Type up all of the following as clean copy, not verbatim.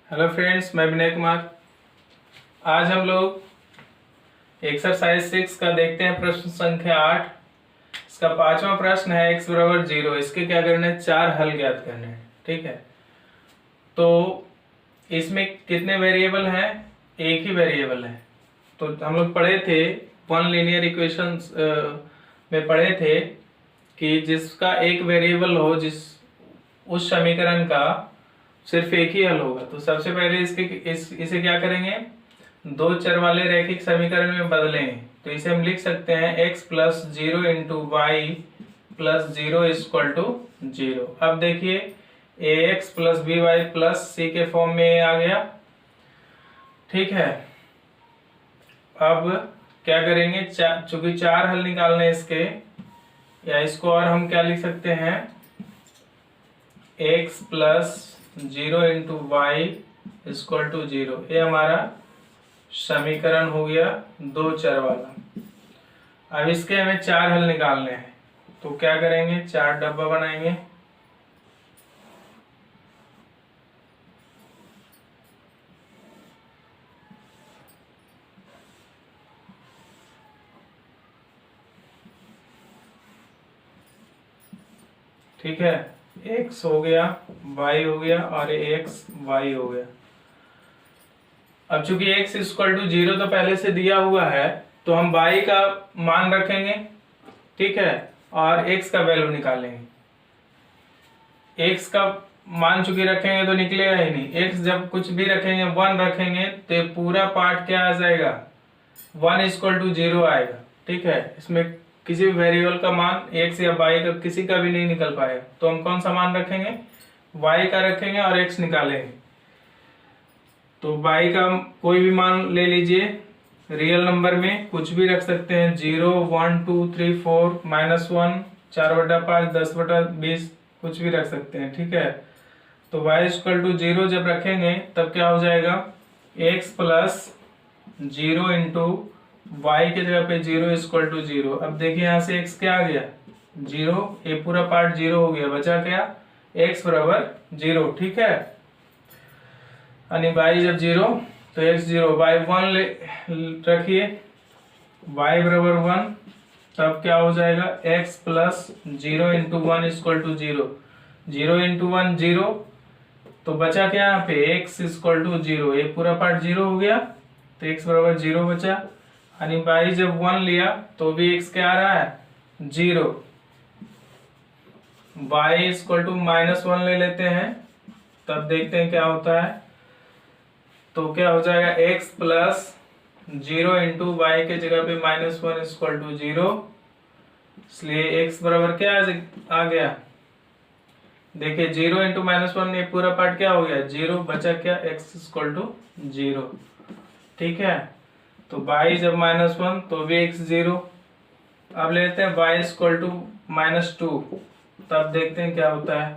Hello friends, मैं विनय कुमार। आज हम लोग एक्सरसाइज 6 का देखते हैं प्रश्न संख्या 8। इसका पांचवा प्रश्न है x बराबर 0। इसके क्या करना है? 4 हल ज्ञात करने हैं। ठीक है, तो इसमें कितने वेरिएबल हैं? एक ही वेरिएबल है। तो हम लोग पढ़े थे वन लीनियर इक्वेशंस में पढ़े थे कि जिसका एक वेरिएबल हो, उस समीकरण का सिर्फ एक ही हल होगा। तो सबसे पहले इसे क्या करेंगे? दो चर वाले रैखिक समीकरण में बदलेंगे। तो इसे हम लिख सकते हैं x plus 0 into Y plus 0 equal to 0। अब देखिए ax plus B Y plus C के फॉर्म में आ गया। ठीक है, अब क्या करेंगे? चूंकि 4 हल निकालने इसके, या इसको और हम क्या लिख सकते हैं? x plus 0 into y equal to 0। ये हमारा समीकरण हो गया दो चर वाला। अब इसके हमें 4 हल निकालने हैं। तो क्या करेंगे? 4 डब्बा बनाएंगे। ठीक है, x हो गया, y हो गया और x y हो गया। अब चूंकि x इक्वल टू 0 तो पहले से दिया हुआ है, तो हम y का मान रखेंगे। ठीक है, और x का वैल्यू निकालेंगे। x का मान चूंकि रखेंगे तो निकलेगा ही नहीं। x जब कुछ भी रखेंगे, 1 रखेंगे, तो पूरा पार्ट क्या आ जाएगा? 1 इक्वल टू 0 आएगा। ठीक है, इसमें किसी भी वेरिएबल का मान x या y का किसी का भी नहीं निकल पाएगा। तो हम कौन सा मान रखेंगे? y का रखेंगे और x निकालेंगे। तो y का कोई भी मान ले लीजिए, रियल नंबर में कुछ भी रख सकते हैं। 0, 1, 2, 3, 4, -1, 4/5, 10/20, कुछ भी रख सकते हैं। ठीक है, तो y इक्वल टू 0 जब रखेंगे तब क्या हो जाएगा? x प्लस 0 इंटू वाई के जगह पे 0 इक्वल टू 0। अब देखिए यहाँ से x क्या आ गया? 0। ये पूरा पार्ट 0 हो गया, बचा क्या? x बराबर 0। ठीक है, यानी y जब 0 तो x 0, y 1 रखिए, y बराबर 1, तब क्या हो जाएगा? x plus 0 into 1 equal to 0। 0 into 1 0, तो बचा क्या यहाँ पे? x equal to 0। ये पूरा पार्ट 0 हो गया, तो x बराबर 0 बचा। यानी y जब 1 लिया तो भी x क्या आ रहा है? 0। y इक्वल टू -1 ले लेते हैं, तब देखते हैं क्या होता है। तो क्या हो जाएगा? x प्लस 0 इंटू वाई के जगह पे -1 इक्वल टू 0। इसलिए x बराबर क्या आ गया? देखिए 0 इंटू -1, ये पूरा पार्ट क्या हो गया? 0। बचा क्या? x equal to 0। ठीक है, तो y जब -1 तो भी x 0। अब लेते हैं y इक्वल टू -2, तब देखते हैं क्या होता है।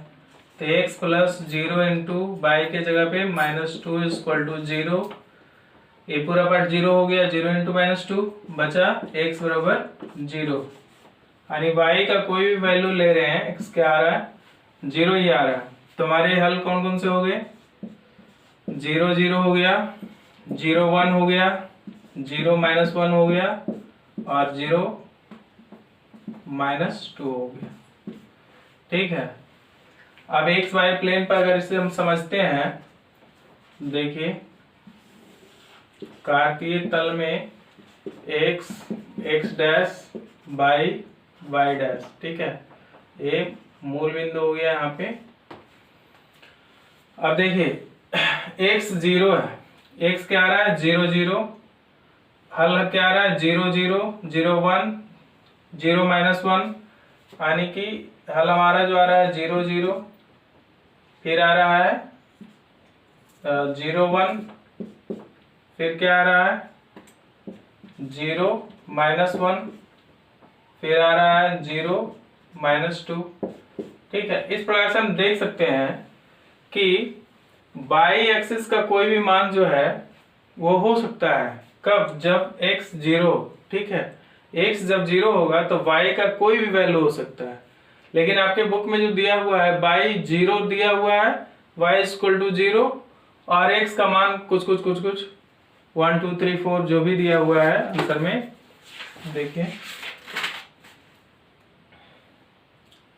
तो x प्लस 0 इंटू वाई के जगह पे -2 इक्वल टू 0। ये पूरा पार्ट 0 हो गया, 0 इंटू -2, बचा x बराबर 0। यानी y का कोई भी वैल्यू ले रहे हैं, x क्या आ रहा है? 0 ही आ रहा है। तो हमारे हल कौन कौन से हो गए? 0 0 हो गया, 0 1 हो गया, 0 -1 हो गया और 0 -2 हो गया। ठीक है, अब एक्स वाई प्लेन पर अगर इसे हम समझते हैं, देखिए कार्तीय तल में x x dash by y dash. ठीक है, एक मूल बिंदु हो गया यहाँ पे। अब देखिए x 0 है, x क्या आ रहा है? 0 0। हल क्या आ रहा है? 0 0 0 1 0 -1, यानी कि हल हमारा जो आ रहा है 0 0, फिर आ रहा है 0 1, फिर क्या आ रहा है? 0 -1, फिर आ रहा है 0 -2। ठीक है, इस प्रकार से हम देख सकते हैं कि बाई एक्सिस का कोई भी मान जो है वो हो सकता है। कब? जब x 0। ठीक है, x जब 0 होगा तो y का कोई भी वैल्यू हो सकता है। लेकिन आपके बुक में जो दिया हुआ है y 0 दिया हुआ है, y इक्वल टू 0, और x का मान कुछ 1 2 3 4 जो भी दिया हुआ है आंसर में, देखिए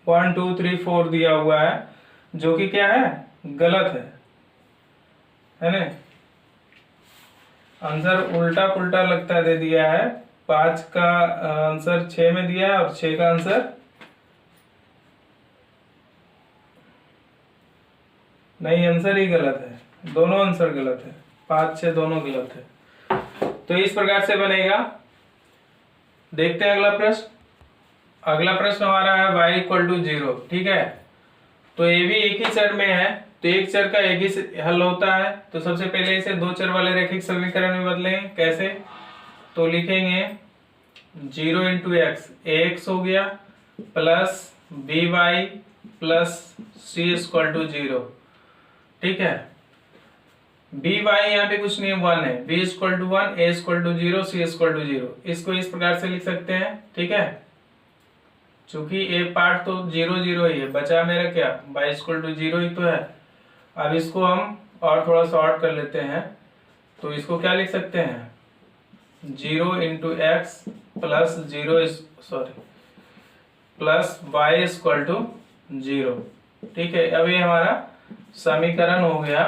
1 2 3 4 दिया हुआ है, जो कि क्या है, गलत है ना। आंसर उल्टा पुल्टा लगता दे दिया है। 5 का आंसर 6 में दिया है और 6 का आंसर नहीं, आंसर ही गलत है, दोनों आंसर गलत है, 5 6 दोनों गलत है। तो इस प्रकार से बनेगा। देखते हैं अगला प्रश्न। अगला प्रश्न हमारा है y इक्वल टू 0, ठीक है। तो ये भी एक ही चर में है, तो एक चर का एक ही हल होता है। तो सबसे पहले इसे दो चर वाले रैखिक समीकरण में बदलेंगे। कैसे? तो लिखेंगे 0 इंटू एक्स, ax हो गया, plus by plus c equal to 0, ठीक है। बी वाई यहाँ पे कुछ नहीं, 1 है, b equal to 1, a equal to 0, c equal to 0। इसको इस प्रकार से लिख सकते हैं, ठीक है। चूंकि a पार्ट तो 0 0 ही है, बचा मेरा क्या, y इक्वल टू 0 ही तो है। अब इसको हम और थोड़ा शॉर्ट कर लेते हैं, तो इसको क्या लिख सकते हैं, 0 into x plus 0 plus y equal to 0, ठीक है। अब ये हमारा समीकरण हो गया।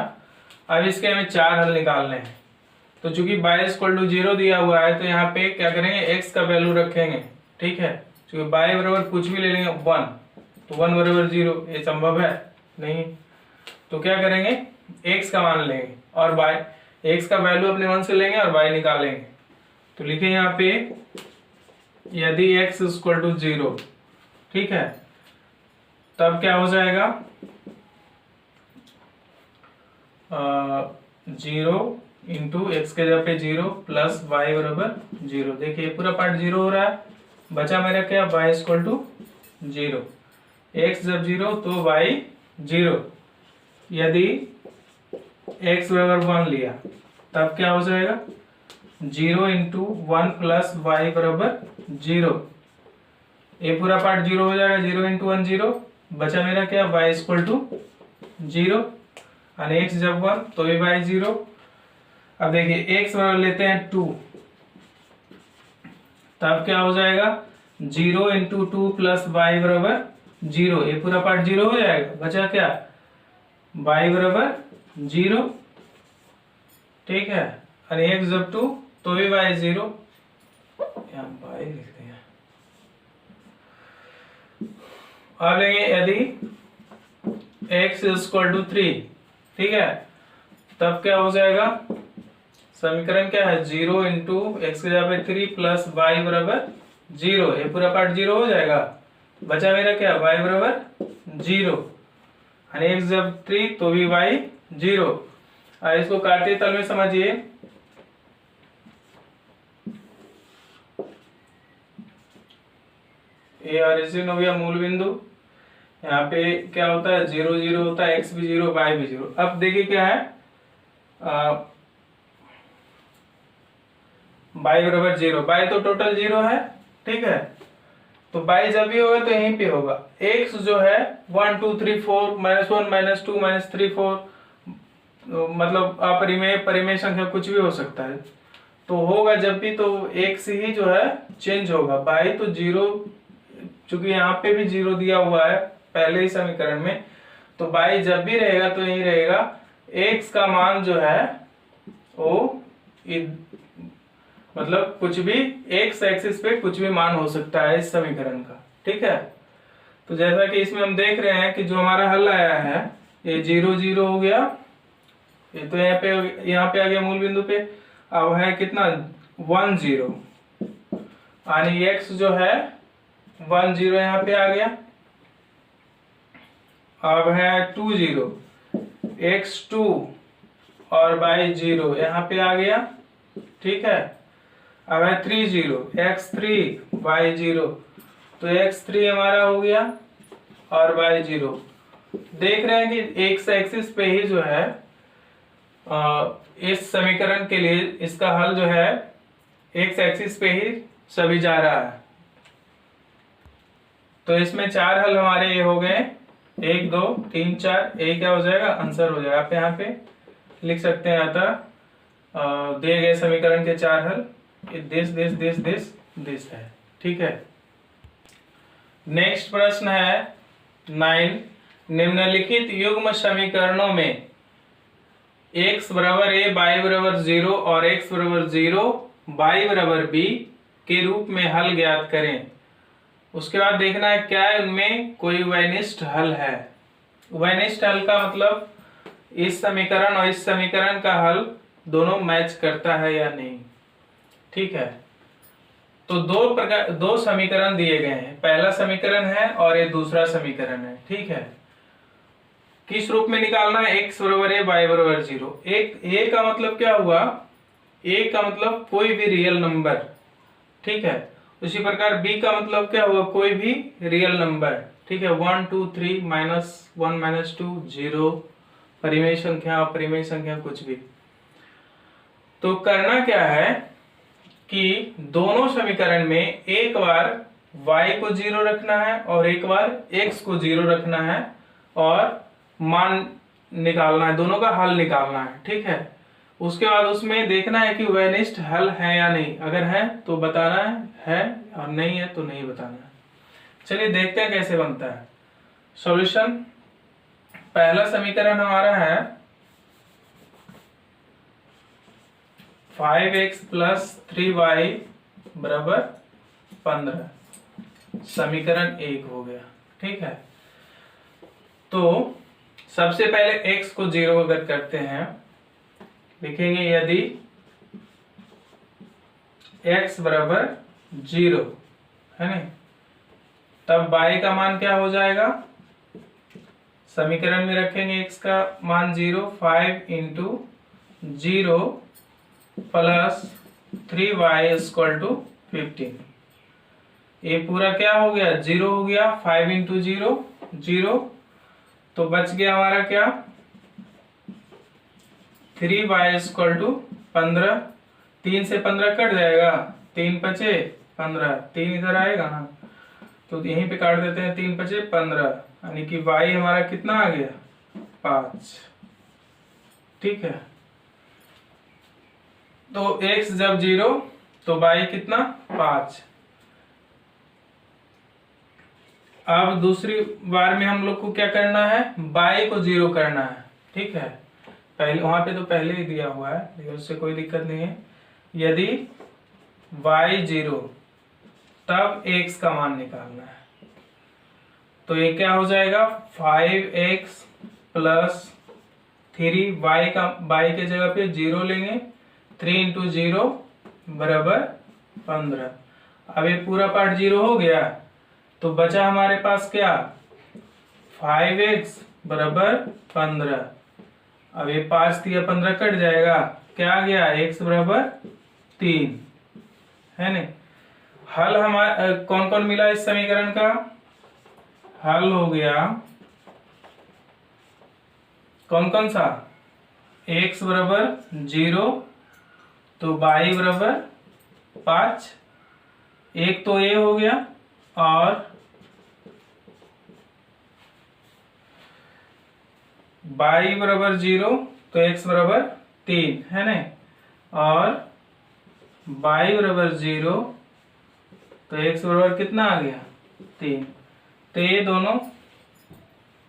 अब इसके हमें चार हल निकालने हैं। तो चूंकि y इक्वल टू 0 दिया हुआ है, तो यहाँ पे क्या करेंगे, x का वैल्यू रखेंगे, ठीक है। चूंकि y बराबर कुछ भी ले लेंगे 1, तो 1 बराबर 0, ये संभव है नहीं। तो क्या करेंगे, x का मान लेंगे और y, x का वैल्यू अपने मन से लेंगे और y निकालेंगे। तो लिखे यहाँ पे यदि x इक्वल टू 0, ठीक है, तब क्या हो जाएगा, 0 इंटू एक्स के जगह पे 0 प्लस वाई बराबर 0। देखिए पूरा पार्ट 0 हो रहा है, बचा मेरा क्या, y इक्वल टू 0। x जब 0 तो y 0। यदि x बराबर 1 लिया तब क्या हो जाएगा, 0 इंटू 1 प्लस वाई बराबर 0। ये पूरा पार्ट 0 हो जाएगा, 0 इंटू 1 0, बचा मेरा क्या, y इक्वल टू 0, और x जब 1 तो भी y 0। अब देखिए x बराबर लेते हैं 2, तब क्या हो जाएगा, 0 इंटू 2 प्लस वाई बराबर 0। ये पूरा पार्ट 0 हो जाएगा, बचा क्या, y बराबर 0, ठीक है। और x जब 2 तो भी y 0, यहाँ y लिखते हैं। अब लेंगे यदि x इक्वल टू 3, ठीक है, तब क्या हो जाएगा, समीकरण क्या है, 0 इंटू एक्स के जगह पे 3 प्लस वाई बराबर 0। ये पूरा पार्ट 0 हो जाएगा, बचा मेरा क्या, y बराबर 0, और एक्स जब 3 तो भी y 0। और इसको काटते तल में समझिए, ये ओरिजिन हो गया मूल बिंदु। यहाँ पे क्या होता है, 0 0 होता है, x भी 0 y भी 0। अब देखिए क्या है, y बराबर 0, y तो टोटल 0 है, ठीक है। तो y जब भी होगा तो यहीं पे होगा। x जो है 1 2 3 4 -1 -2 -3 4, मतलब अपरिमेय परिमेय संख्या कुछ भी हो सकता है। तो होगा जब भी तो x ही जो है चेंज होगा, y तो 0, चूंकि यहाँ पे भी 0 दिया हुआ है पहले ही समीकरण में, तो y जब भी रहेगा तो यही रहेगा। x का मान जो है वो मतलब कुछ भी x एक्सिस पे कुछ भी मान हो सकता है इस समीकरण का, ठीक है। तो जैसा कि इसमें हम देख रहे हैं कि जो हमारा हल आया है, ये 0 0 हो गया, ये तो यहाँ पे आ गया मूल बिंदु पे। अब है कितना, 1 0, यानी x जो है 1 0 यहाँ पे आ गया। अब है 2 0, x 2 और y 0 यहाँ पे आ गया, ठीक है। अब है 3 0, x 3 y 0, तो x 3 हमारा हो गया और y 0। देख रहे हैं कि x एक्सिस पे ही जो है इस समीकरण के लिए इसका हल जो है x एक्सिस पे ही सभी जा रहा है। तो इसमें चार हल हमारे ये हो गए, 1 2 3 4, ये क्या हो जाएगा, आंसर हो जाएगा। आप यहाँ पे लिख सकते हैं अतः दिए गए समीकरण के 4 हल दिस है। ठीक है। नेक्स्ट प्रश्न है 9, निम्नलिखित युग्म समीकरणों में x बराबर a, y बराबर 0 और x बराबर 0, y बराबर b के रूप में हल ज्ञात करें। उसके बाद देखना है क्या उनमें कोई उभयनिष्ठ हल है। उभयनिष्ठ हल का मतलब इस समीकरण और इस समीकरण का हल दोनों मैच करता है या नहीं। ठीक है। तो दो समीकरण दिए गए हैं, पहला समीकरण है और ये दूसरा समीकरण है। ठीक है। किस रूप में निकालना है? x बराबर a, y बराबर 0। एक a का मतलब क्या हुआ? a का मतलब कोई भी रियल नंबर। ठीक है। उसी प्रकार b का मतलब क्या हुआ? कोई भी रियल नंबर। ठीक है। 1 2 3 -1 -2 0, परिमेय संख्या अपरिमेय संख्या कुछ भी। तो करना क्या है कि दोनों समीकरण में एक बार y को 0 रखना है और एक बार x को 0 रखना है और मान निकालना है, दोनों का हल निकालना है। ठीक है। उसके बाद उसमें देखना है कि उभयनिष्ठ हल है या नहीं। अगर है तो बताना है और नहीं है तो नहीं बताना है। चलिए देखते हैं कैसे बनता है सॉल्यूशन। पहला समीकरण हमारा है 5x + 3y बराबर 15, समीकरण 1 हो गया। ठीक है। तो सबसे पहले x को 0 अगर करते हैं, लिखेंगे यदि x बराबर 0 है नहीं, तब y का मान क्या हो जाएगा? समीकरण में रखेंगे x का मान 0, 5 × 0 + 3y = 15। ये पूरा क्या हो गया? 0 हो गया। 5 × 0 0, तो बच गया हमारा क्या? 3y = 15। 3 से 15 कट जाएगा, 3 × 5 = 15, 3 इधर आएगा ना, तो यहीं पे काट देते हैं। 3 × 5 = 15, यानी कि y हमारा कितना आ गया? 5। ठीक है। तो x जब 0 तो y कितना? 5। अब दूसरी बार में हम लोग को क्या करना है? y को 0 करना है। ठीक है। पहले वहां पे तो पहले ही दिया हुआ है, लेकिन उससे कोई दिक्कत नहीं है। यदि y 0, तब x का मान निकालना है। तो ये क्या हो जाएगा? 5x + 3y का y के जगह पे 0 लेंगे, 3 × 0 बराबर 15। अब ये पूरा पार्ट 0 हो गया, तो बचा हमारे पास क्या? 5x बराबर 15। अब ये 5 × 15 कट जाएगा, क्या आ गया? x बराबर 3 है नहीं। हल हमारा कौन कौन मिला इस समीकरण का? हल हो गया कौन कौन सा? x बराबर 0, तो y बराबर 5, एक तो a हो गया, और y बराबर 0 तो x बराबर 3 है नहीं, और y बराबर 0 तो x बराबर कितना आ गया? 3। तो ये दोनों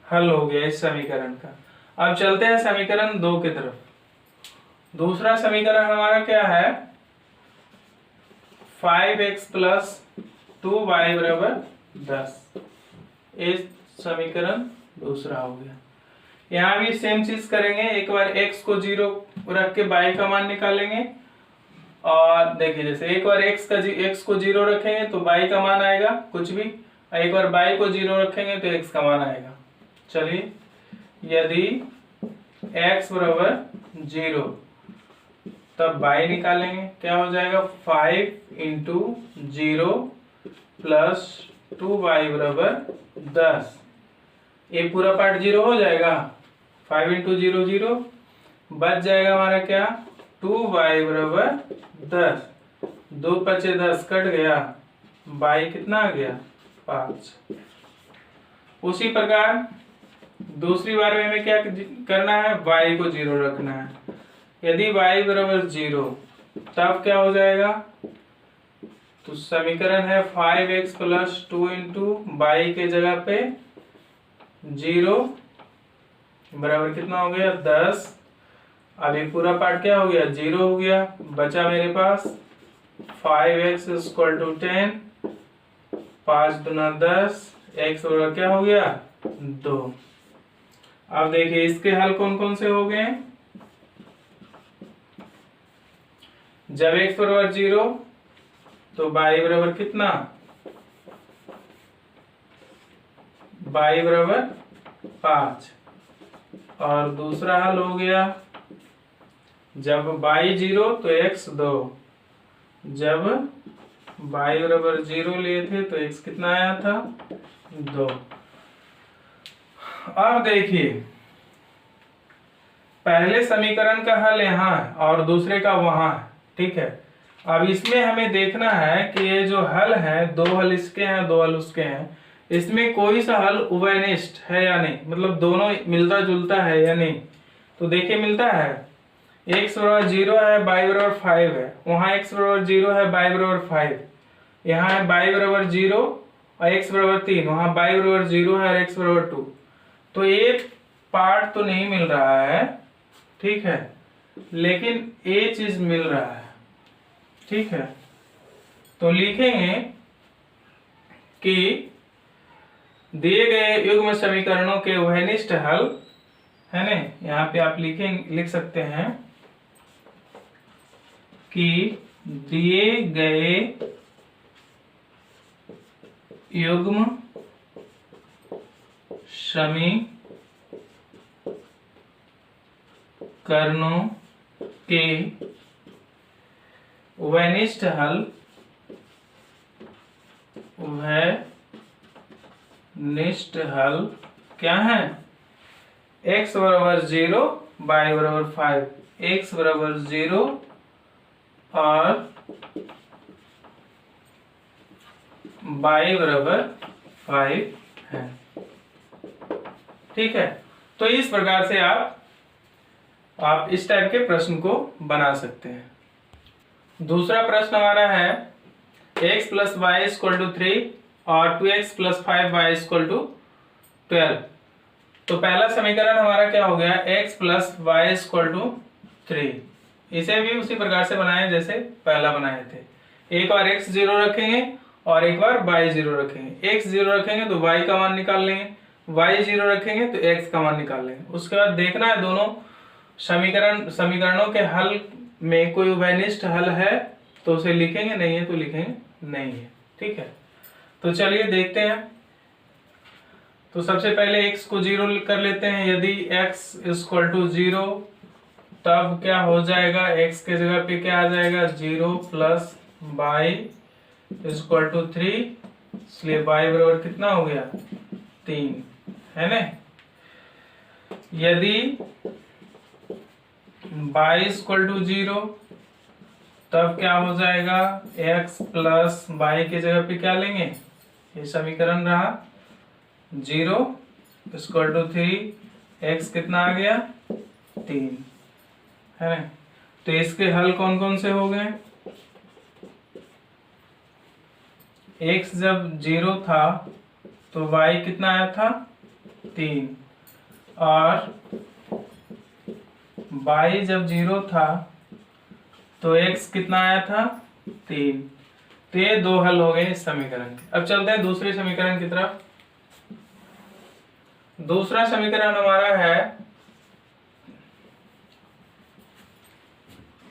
हल हो गया इस समीकरण का। अब चलते हैं समीकरण 2 की तरफ। दूसरा समीकरण हमारा क्या है? 5x + 2y बराबर 10। ये समीकरण दूसरा हो गया। यहाँ भी सेम चीज करेंगे। एक बार x को 0 रख के y का मान निकालेंगे, और देखिए जैसे एक बार x को 0 रखेंगे तो y का मान आएगा कुछ भी, एक बार y को 0 रखेंगे तो x का मान आएगा। चलिए, यदि x बराबर 0, तब y निकालेंगे, क्या हो जाएगा? 5 × 0 + 2y बराबर 10। ये पूरा पार्ट 0 हो जाएगा। 5 × 0 0, बच जाएगा हमारा क्या? 2y बराबर 10। 2 × 5 = 10 कट गया, y कितना आ गया? 5। उसी प्रकार दूसरी बार में हमें क्या करना है, y को 0 रखना है। यदि y बराबर 0 तब क्या हो जाएगा, तो समीकरण है 5x प्लस 2 इंटू y के जगह पे 0 बराबर कितना हो गया 10। अब ये पूरा पार्ट क्या हो गया 0 हो गया, बचा मेरे पास 5x इक्वल टू 10, 5 दूना 10, x बराबर क्या हो गया 2। अब देखिए इसके हल कौन कौन से हो गए, जब x बराबर 0 तो y बराबर कितना, y बराबर 5। और दूसरा हल हो गया जब y 0 तो x 2, जब y बराबर 0 लिए थे तो x कितना आया था 2। अब देखिए पहले समीकरण का हल यहाँ है और दूसरे का वहां है, ठीक है। अब इसमें हमें देखना है कि ये जो हल है, दो हल इसके हैं दो हल उसके हैं, इसमें कोई सा हल उभयनिष्ठ है या नहीं, मतलब दोनों मिलता जुलता है या नहीं। तो देखिए मिलता है, x बराबर 0 है y बराबर 5 है, वहां x बराबर 0 है y बराबर 5, यहाँ है y बराबर 0 और x बराबर 3, वहां y बराबर 0 है और x बराबर 2। तो एक पार्ट तो नहीं मिल रहा है, ठीक है, लेकिन ये चीज मिल रहा है, ठीक है। तो लिखेंगे कि दिए गए युग्म समीकरणों के उभयनिष्ठ हल है ना, यहाँ पे आप लिख सकते हैं कि दिए गए युग्म समीकरणों के उभयनिष्ठ हल क्या है, x बराबर 0 y बराबर 5, x बराबर 0 और y बराबर 5 है, ठीक है। तो इस प्रकार से आप इस टाइप के प्रश्न को बना सकते हैं। दूसरा प्रश्न हमारा है x plus y equal to 3 और 2x plus 5y equal to 12। तो पहला समीकरण हमारा क्या हो गया, x plus y equal to 3, इसे भी उसी प्रकार से बनाए जैसे पहला बनाए थे। एक बार x 0 रखेंगे और एक बार y 0 रखेंगे। x 0 रखेंगे तो y का मान निकाल लेंगे, y 0 रखेंगे तो x का मान निकाल लेंगे। उसके बाद देखना है दोनों समीकरणों के हल में कोई उभयनिष्ठ हल है तो उसे लिखेंगे, नहीं है तो लिखेंगे नहीं है, ठीक है। तो चलिए देखते हैं। तो सबसे पहले x को 0 कर लेते हैं। यदि x इक्वल टू 0 तब क्या हो जाएगा, x के जगह पे क्या आ जाएगा 0 प्लस y इक्वल टू 3, इसलिए y बराबर कितना हो गया 3, है ना। यदि y इक्वल टू 0 तब क्या हो जाएगा, x प्लस y के जगह पे क्या लेंगे, ये समीकरण रहा 0 इक्वल टू 3, x कितना आ गया 3, है ना। तो इसके हल कौन कौन से हो गए, x जब 0 था तो y कितना आया था 3, और y जब 0 था तो x कितना आया था 3। तो ये दो हल हो गए इस समीकरण के। अब चलते हैं दूसरे समीकरण की तरफ। दूसरा समीकरण हमारा है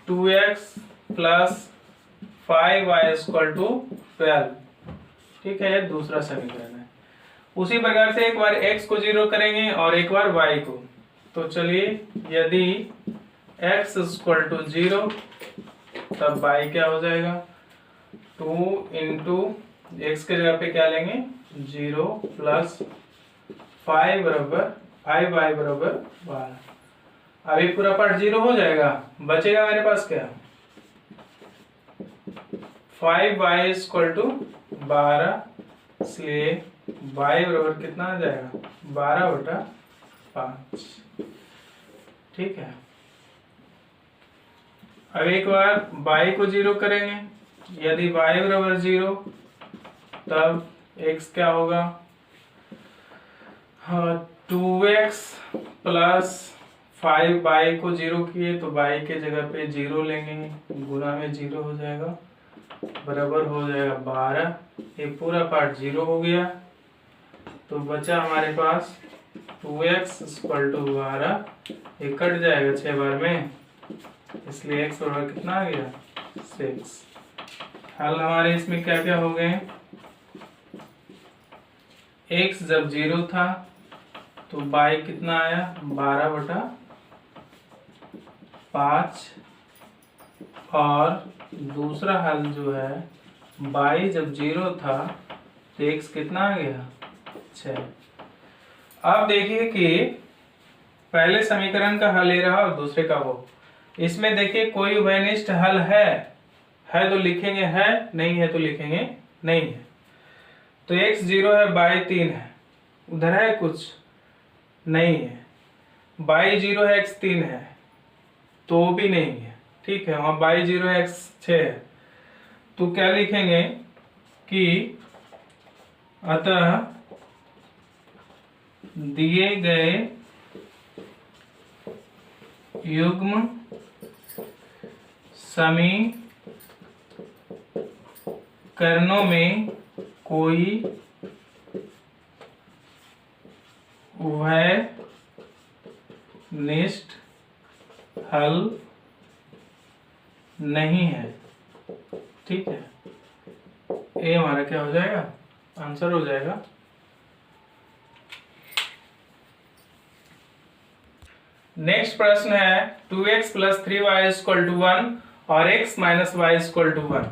2x plus 5y equal to 12, ठीक है, ये दूसरा समीकरण है। उसी प्रकार से एक बार x को 0 करेंगे और एक बार y को। तो चलिए, यदि x इक्वल टू 0 तब y क्या हो जाएगा 2 इंटू x के जगह पे क्या लेंगे 0 प्लस 5y बराबर 12। अभी पूरा पार्ट 0 हो जाएगा, बचेगा मेरे पास क्या 5y इक्वल टू 12, इसलिए y बराबर कितना आ जाएगा 12/12। 5। ठीक है, अब एक बार y को 0 करेंगे, यदि y बराबर 0 तब x क्या होगा, हाँ 2x प्लस 5y को 0 किए तो y के जगह पे 0 लेंगे, गुणा में 0 हो जाएगा, बराबर हो जाएगा 12। ये पूरा पार्ट 0 हो गया, तो बचा हमारे पास 2x इक्वल टू 12। ये कट जाएगा 6 बार में, इसलिए x बराबर कितना आ गया 6। हल हमारे इसमें क्या क्या हो गए, x जब 0 था तो y कितना आया 12/5, और दूसरा हल जो है y जब 0 था तो x कितना आ गया 6। अब देखिए कि पहले समीकरण का हल ये रहा और दूसरे का वो, इसमें देखिए कोई उभयनिष्ठ हल है तो लिखेंगे है, नहीं है तो लिखेंगे नहीं है। तो x 0 है, y 3 है, उधर है कुछ नहीं है, y 0 है, x 3 है तो भी नहीं है। ठीक है, वहां y 0 है, x 6 है, तो क्या लिखेंगे कि अतः दिए गए युग्म समीकरणों में कोई उभयनिष्ठ हल नहीं है। ठीक है, ये हमारा क्या हो जाएगा, आंसर हो जाएगा। नेक्स्ट प्रश्न है 2x plus 3y equal to 1 और x minus y equal to 1,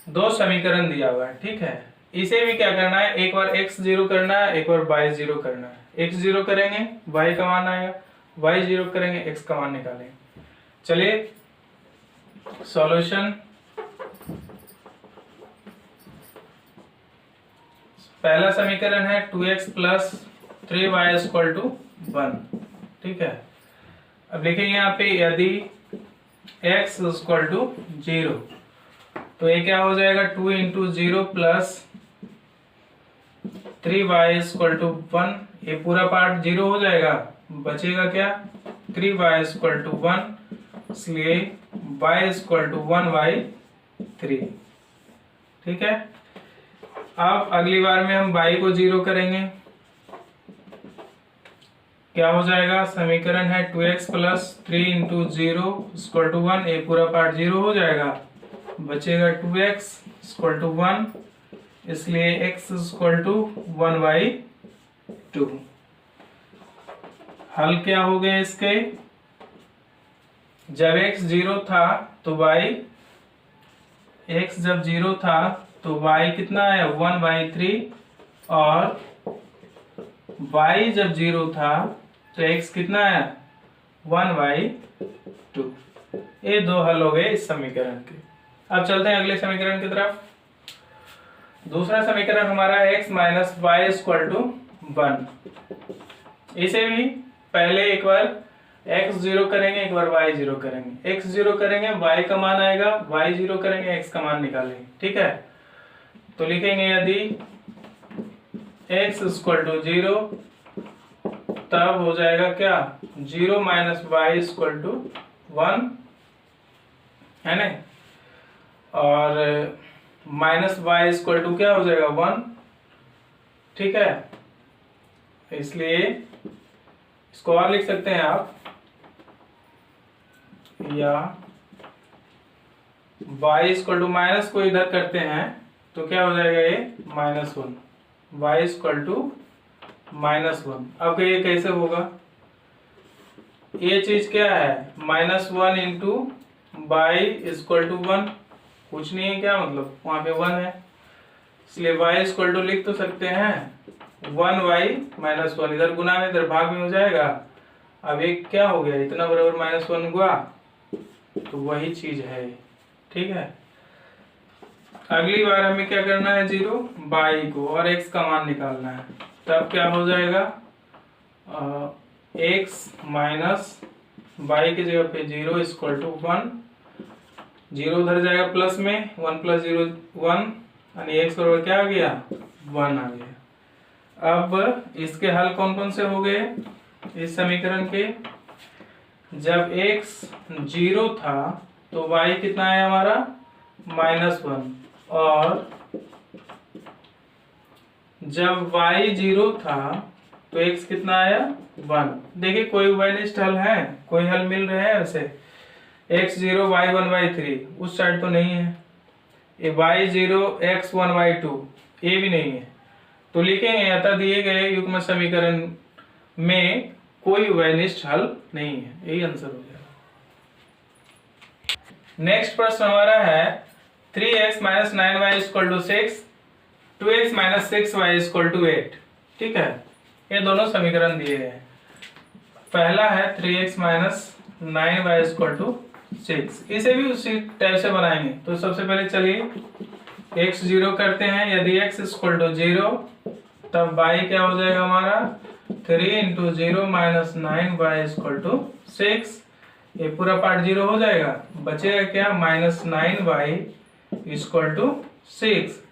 दो समीकरण दिया हुआ है। ठीक है, इसे भी क्या करना है, एक बार x 0 करना है, एक बार y 0 करना है। x 0 करेंगे y का मान आएगा, y 0 करेंगे x का मान निकालेंगे। चलिए सॉल्यूशन, पहला समीकरण है 2x plus 3y equal to 1। ठीक है, अब लिखेंगे यहाँ पे यदि x इक्वल टू 0 तो ये क्या हो जाएगा 2 into 0 plus 3y equal to 1, ये पूरा पार्ट 0 हो जाएगा, बचेगा क्या 3y इक्वल टू 1, इसलिए y इक्वल टू 1/3। ठीक है, अब अगली बार में हम y को 0 करेंगे, क्या हो जाएगा, समीकरण है 2x plus 3 into 0 equal to 1, ये पूरा पार्ट 0 हो जाएगा, बचेगा 2x इक्वल टू 1, इसलिए x इक्वल टू 1/2। हल क्या हो गए इसके, जब x 0 था तो x जब 0 था तो y कितना आया 1/3, और y जब 0 था तो x कितना आया 1/2। ये दो हल हो गए इस समीकरण के। अब चलते हैं अगले समीकरण की तरफ। दूसरा समीकरण हमारा है x minus y equal to 1। इसे भी पहले एक बार x 0 करेंगे, एक बार y 0 करेंगे। x 0 करेंगे y का मान आएगा, y 0 करेंगे x का मान निकालेंगे। ठीक है, तो लिखेंगे यदि x इक्वल टू 0 तब हो जाएगा क्या 0 माइनस वाई इक्वल टू 1 है ना, और माइनस वाई इक्वल टू क्या हो जाएगा 1। ठीक है, इसलिए इसको और लिख सकते हैं आप, या y इक्वल टू माइनस को इधर करते हैं तो क्या हो जाएगा ये -1, y इक्वल टू -1। अब ये कैसे होगा, ये चीज क्या है -1 इंटू वाई इक्वल टू 1, कुछ नहीं है क्या, मतलब वहां पे 1 है, इसलिए y इक्वल टू लिख तो सकते हैं 1/-1, इधर गुना में इधर भाग में हो जाएगा। अब एक क्या हो गया, इतना बराबर -1 हुआ, तो वही चीज है। ठीक है, अगली बार हमें क्या करना है 0 y को और x का मान निकालना है, तब क्या हो जाएगा एक्स माइनस वाई की जगह पे 0 इक्वल टू 1, 0 उधर जाएगा प्लस में, 1 प्लस 0 1, यानी एक्स बराबर क्या आ गया 1 आ गया। अब इसके हल कौन कौन से हो गए इस समीकरण के? जब x 0 था तो y कितना आया हमारा -1, और जब y 0 था तो x कितना आया 1। देखिए कोई उभयनिष्ठ हल है, कोई हल मिल रहे हैं वैसे? x 0 y 1 y 3 उस साइड तो नहीं है, ये y 0 x 1 y 2 ये भी नहीं है, तो लिखेंगे अतः दिए गए युग्म समीकरण में कोई उभयनिष्ठ हल नहीं है, यही आंसर हो जाएगा। नेक्स्ट प्रश्न हमारा है 3x - 9y = 6, 2x - 6y = 8। ठीक है, ये दोनों समीकरण दिए गए हैं। पहला है 3x - 9y = 6, इसे भी उसी टाइप से बनाएंगे। तो सबसे पहले चलिए x 0 करते हैं, यदि x = 0 तब y क्या हो जाएगा हमारा 3 × 0 - 9y = 6, ये पूरा पार्ट 0 हो जाएगा, बचेगा क्या -9y = 6,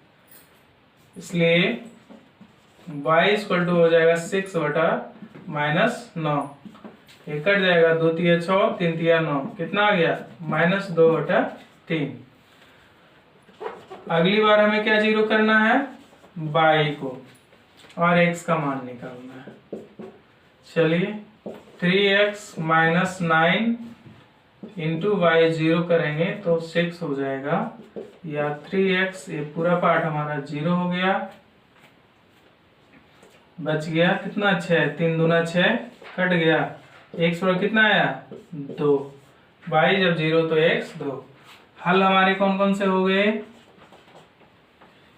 इसलिए y = हो जाएगा 6/-9, ये कट जाएगा, 2 तिया 6, 3 तिया 9, कितना आ गया -2/3। अगली बार हमें क्या 0 करना है y को, और x का मान निकालना है। चलिए 3x - 9 × y 0 करेंगे तो 6 हो जाएगा, या 3x, ये पूरा पार्ट हमारा 0 हो गया, बच गया कितना 6, 3 दूना 6, कट गया, x पर कितना आया 2, y जब 0 तो x 2। हल हमारे कौन कौन से हो गए?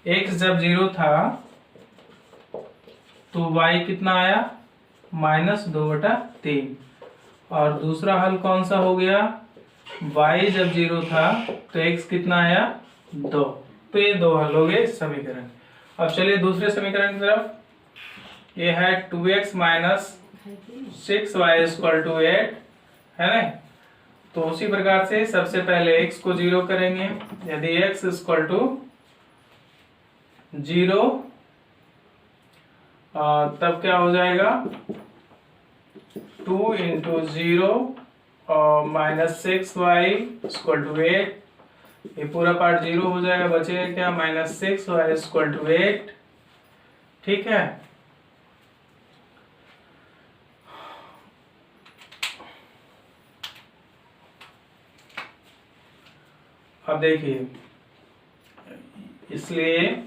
x जब 0 था तो y कितना आया -2/3, और दूसरा हल कौन सा हो गया? y जब 0 था तो x कितना आया 2। तो ये दो हल हो गए समीकरण। अब चलिए दूसरे समीकरण की तरफ, ये है 2x - 6y = 8, है ना? तो उसी प्रकार से सबसे पहले x को 0 करेंगे, यदि x = 0 तब क्या हो जाएगा 2 × 0 -6y = 8, ये पूरा पार्ट 0 हो जाएगा, बचेगा क्या -6y = 8। ठीक है, अब देखिए, इसलिए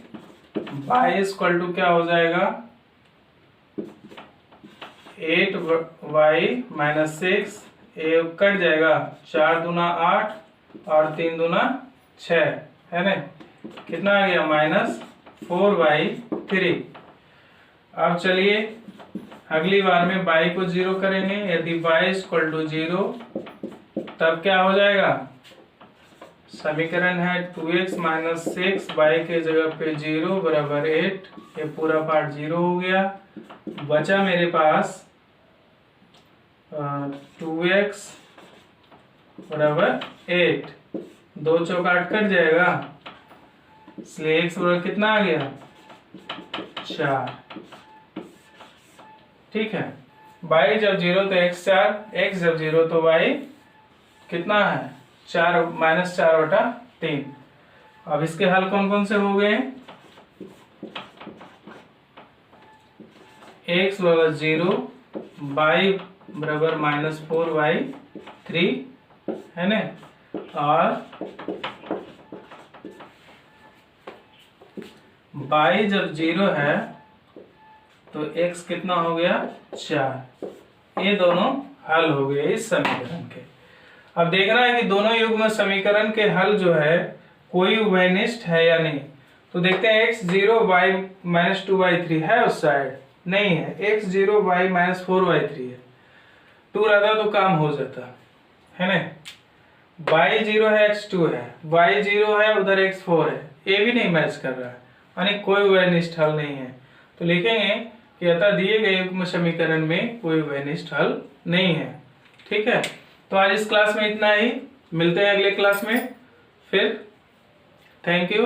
y = क्या हो जाएगा 8y - 6, ये कट जाएगा, 4 दूना 8 और 3 दूना 6, है ना? कितना आ गया -4/3। अब चलिए अगली बार में y को 0 करेंगे, यदि y = 0 तब क्या हो जाएगा? समीकरण है 2x - 6y के जगह पे 0 = 8, ये पूरा पार्ट 0 हो गया, बचा मेरे पास 2x = 8, 2 चौक 8 कट जाएगा, इसलिए x बराबर कितना आ गया 4। ठीक है, y जब 0 तो x 4, x जब 0 तो y कितना है 4 -4/3। अब इसके हल कौन कौन से हो गए? x = 0, y = -4/3, है ना? और y जब 0 है तो x कितना हो गया 4। ये दोनों हल हो गए इस समीकरण के। अब देखना है कि दोनों युग्म समीकरण के हल जो है कोई उभयनिष्ठ है या नहीं। तो देखते हैं x 0 y -2/3 है उस साइड, नहीं है, x 0 y -4/3 है, 2 रहता तो काम हो जाता, है ना? y 0 है x 2 है, y 0 है उधर x 4 है, ये भी नहीं मैच कर रहा है, यानी कोई उभयनिष्ठ हल नहीं है। तो लिखेंगे कि अतः दिए गए युग्म समीकरण में कोई वैनिष्ठ हल नहीं है। ठीक है, तो आज इस क्लास में इतना ही, मिलते हैं अगले क्लास में फिर। Thank you.